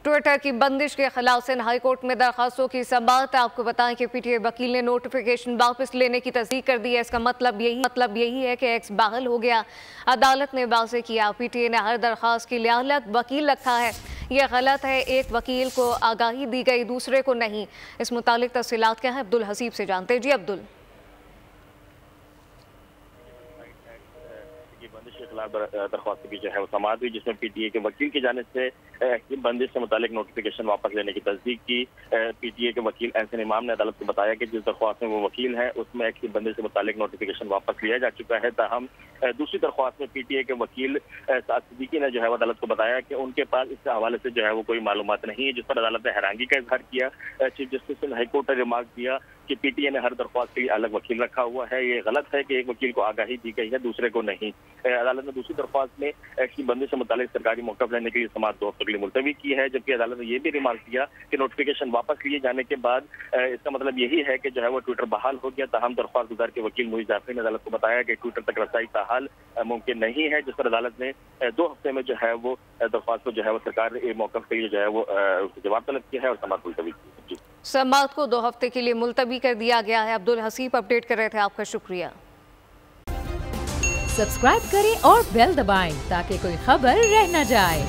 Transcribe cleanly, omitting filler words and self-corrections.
Twitter की बंदिश के खिलाफ सिंध हाई कोर्ट में दरखास्तों की समाअत। आपको बताएं कि पीटीआई वकील ने नोटिफिकेशन वापस लेने की तस्दीक कर दी है। इसका मतलब यही है कि एक्स बहाल हो गया। अदालत ने वाज़ेह किया, पीटीआई ने हर दरखास्त के लिए अलग वकील रखा है। यह गलत है। एक वकील को आगाही दी गई, दूसरे को नहीं। इस मुतालिक तफसीलात क्या है, अब्दुल हसीब से जानते हैं। जी अब्दुल। बंदिश के खिलाफ दरख्वास्त की जो है वो समाअत हुई, जिसमें पीटीए के वकील की जानिब से बंदिश से मुतालिक नोटिफिकेशन वापस लेने की तस्दीक की। पीटीए के वकील एहसन इमाम ने अदालत को बताया कि जिस दरख्वास्त में वो वकील है उसमें एक्स की बंदिश से मुतालिक नोटिफिकेशन वापस लिया जा चुका है। ताहम दूसरी दरख्वास्त में पीटीए के वकील साद सिद्दीकी ने जो है वो अदालत को बताया कि उनके पास इसके हवाले से जो है वो कोई मालूमात नहीं है, जिस पर अदालत ने हैरानगी का इजहार किया। चीफ जस्टिस हाईकोर्ट ने रिमार्क दिया कि पीटीए ने हर दरख्वास्त के लिए अलग वकील रखा हुआ है। ये गलत है कि एक वकील को आगाही दी गई है, दूसरे को नहीं। अदालत ने दूसरी दरख्वास्त में एक्स की बंदिश से मुतालिक सरकारी मौक़िफ़ लेने के लिए समाअत 2 हफ्ते के लिए मुलतवी की है, जबकि अदालत ने यह भी रिमार्क दिया कि नोटिफिकेशन वापस लिए जाने के बाद इसका मतलब यही है कि जो है वो ट्विटर बहाल हो गया। ताहम दरख्वास्त गुजार के वकील मुइज़ जाफरी ने अदालत को बताया कि ट्विटर तक रसाई ताहाल मुमकिन नहीं है, जिस पर अदालत ने 2 हफ्ते में जो है वो दरख्वास्त को जो है वो सरकार मौक़िफ़ के लिए जो है वो जवाब तलब किया है और समाअत मुलतवी की है। समाअत को 2 हफ्ते के लिए मुलतवी कर दिया गया है। अब्दुल हसीब अपडेट कर रहे थे, आपका शुक्रिया। सब्सक्राइब करें और बेल दबाएं ताकि कोई खबर रह न जाए।